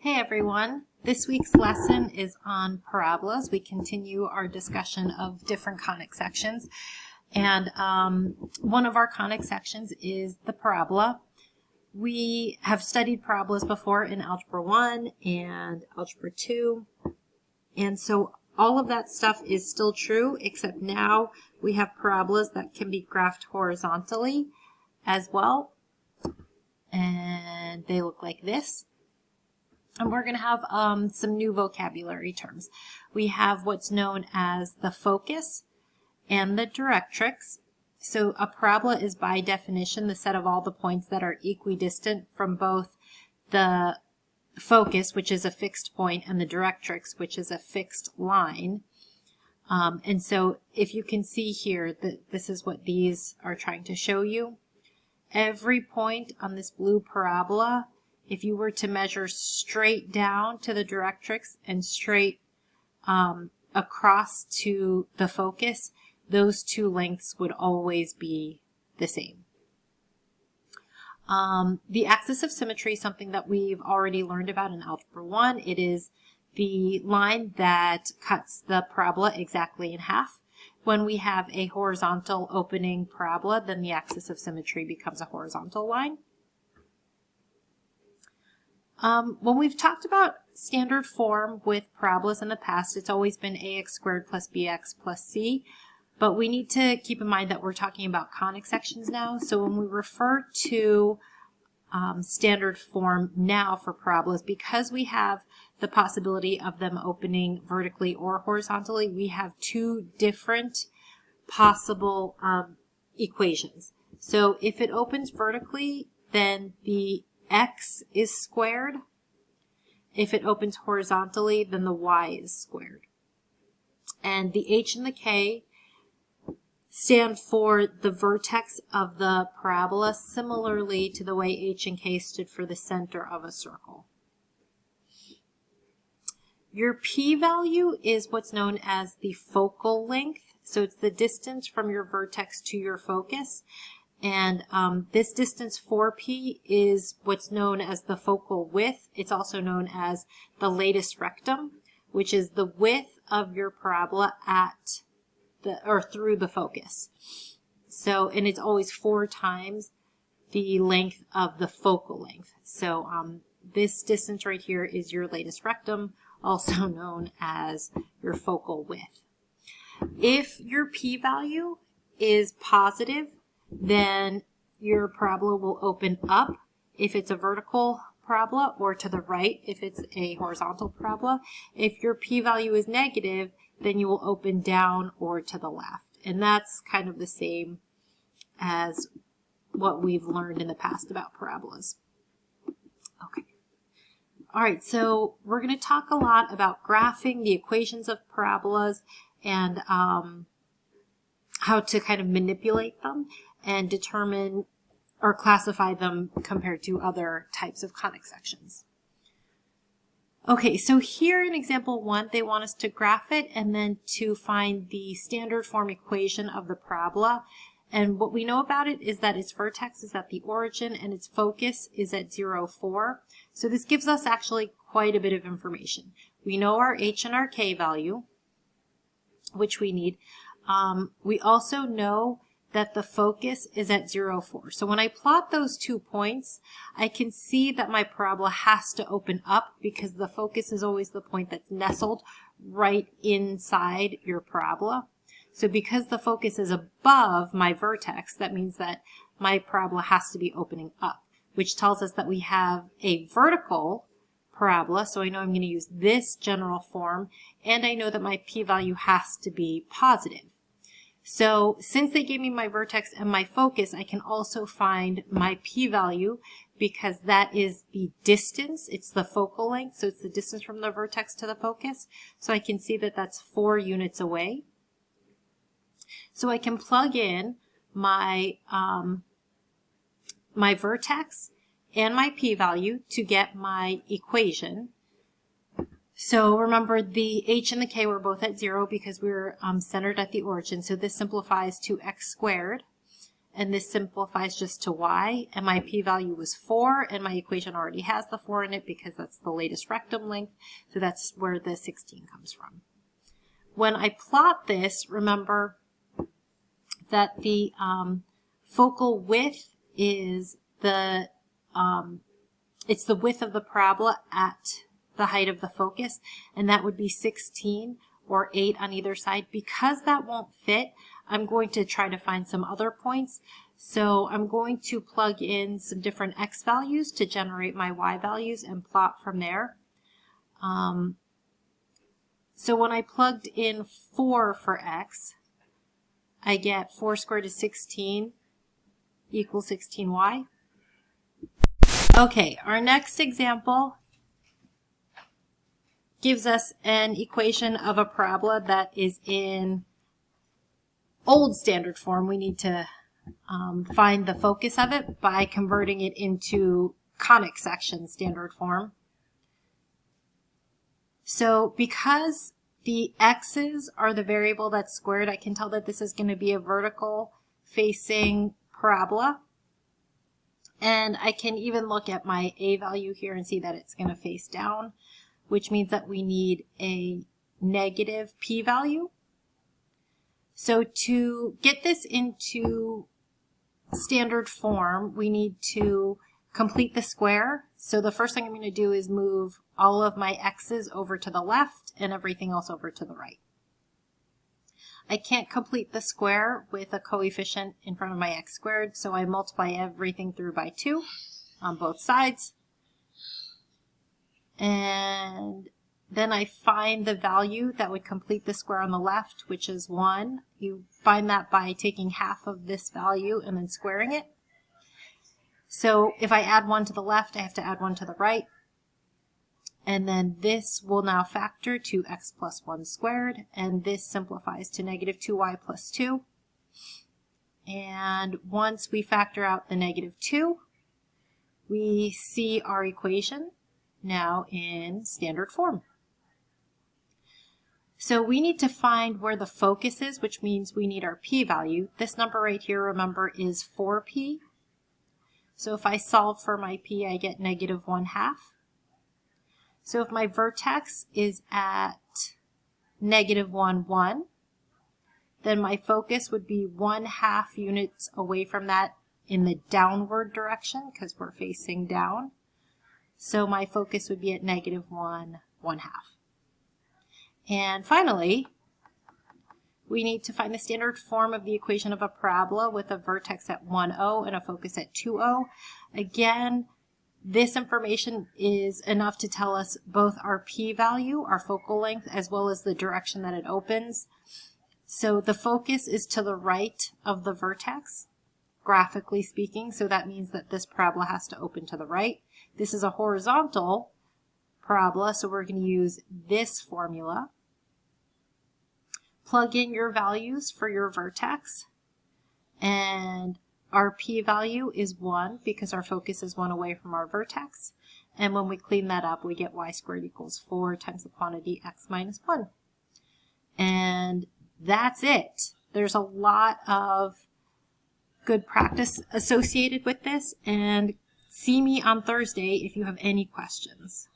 Hey everyone, this week's lesson is on parabolas. We continue our discussion of different conic sections, and one of our conic sections is the parabola. We have studied parabolas before in Algebra 1 and Algebra 2, and so all of that stuff is still true, except now we have parabolas that can be graphed horizontally as well, and they look like this. And we're going to have some new vocabulary terms. We have what's known as the focus and the directrix. So a parabola is by definition the set of all the points that are equidistant from both the focus, which is a fixed point, and the directrix, which is a fixed line. And so if you can see here, this is what these are trying to show you. Every point on this blue parabola, if you were to measure straight down to the directrix and straight across to the focus, those two lengths would always be the same. The axis of symmetry is something that we've already learned about in Algebra 1. It is the line that cuts the parabola exactly in half. When we have a horizontal opening parabola, then the axis of symmetry becomes a horizontal line. When we've talked about standard form with parabolas in the past, it's always been ax squared plus bx plus c, but we need to keep in mind that we're talking about conic sections now. So when we refer to standard form now for parabolas, because we have the possibility of them opening vertically or horizontally, we have two different possible equations. So if it opens vertically, then the x is squared. If it opens horizontally, then the y is squared. And the h and the k stand for the vertex of the parabola, similarly to the way h and k stood for the center of a circle. Your p-value is what's known as the focal length. So it's the distance from your vertex to your focus. And this distance 4p is what's known as the focal width. It's also known as the latus rectum, which is the width of your parabola at through the focus. So, and it's always 4 times the length of the focal length. So this distance right here is your latus rectum, also known as your focal width. If your p-value is positive, then your parabola will open up if it's a vertical parabola, or to the right if it's a horizontal parabola. If your p-value is negative, then you will open down or to the left. And that's kind of the same as what we've learned in the past about parabolas. Okay. All right, so we're going to talk a lot about graphing, the equations of parabolas, and how to kind of manipulate them and determine or classify them compared to other types of conic sections. Okay, so here in example 1, they want us to graph it and then to find the standard form equation of the parabola. And what we know about it is that its vertex is at the origin and its focus is at 0, 4. So this gives us actually quite a bit of information. We know our h and our k value, which we need. We also know that the focus is at 0, 4. So when I plot those 2 points, I can see that my parabola has to open up because the focus is always the point that's nestled right inside your parabola. So because the focus is above my vertex, that means that my parabola has to be opening up, which tells us that we have a vertical parabola. So I know I'm going to use this general form, and I know that my p-value has to be positive. So since they gave me my vertex and my focus, I can also find my p-value because that is the distance. It's the focal length, so it's the distance from the vertex to the focus. So I can see that that's 4 units away. So I can plug in my, my vertex and my p-value to get my equation. So remember, the h and the k were both at 0 because we were centered at the origin. So this simplifies to x squared. and this simplifies just to y, and my p-value was 4, and my equation already has the 4 in it because that's the latest rectum length, so that's where the 16 comes from. When I plot this, remember that the focal width is it's the width of the parabola at the height of the focus, and that would be 16 or 8 on either side. Because that won't fit, I'm going to try to find some other points. So I'm going to plug in some different x values to generate my y values and plot from there. So when I plugged in 4 for x, I get 4 squared is 16 equals 16y. Okay, our next example gives us an equation of a parabola that is in old standard form. We need to find the focus of it by converting it into conic section standard form. So because the x's are the variable that's squared, I can tell that this is going to be a vertical facing parabola. And I can even look at my a value here and see that it's going to face down, which means that we need a negative p-value. So to get this into standard form, we need to complete the square. So the first thing I'm going to do is move all of my x's over to the left and everything else over to the right. I can't complete the square with a coefficient in front of my x squared, so I multiply everything through by 2 on both sides. And then I find the value that would complete the square on the left, which is 1. You find that by taking half of this value and then squaring it. So if I add 1 to the left, I have to add 1 to the right. And then this will now factor to x plus 1 squared, and this simplifies to negative 2y plus 2. And once we factor out the negative 2, we see our equation now in standard form. So we need to find where the focus is, which means we need our p-value. This number right here, remember, is 4p. So if I solve for my p, I get negative 1/2. So if my vertex is at negative 1, 1, then my focus would be 1/2 units away from that in the downward direction because we're facing down. So my focus would be at negative 1, 1/2. And finally, we need to find the standard form of the equation of a parabola with a vertex at 1, 0 and a focus at 2, 0. Again, this information is enough to tell us both our p-value, our focal length, as well as the direction that it opens. So the focus is to the right of the vertex, graphically speaking, so that means that this parabola has to open to the right. This is a horizontal parabola, so we're going to use this formula. Plug in your values for your vertex, and our p-value is 1 because our focus is 1 away from our vertex. And when we clean that up, we get y squared equals 4 times the quantity x minus 1. And that's it. There's a lot of good practice associated with this, and see me on Thursday if you have any questions.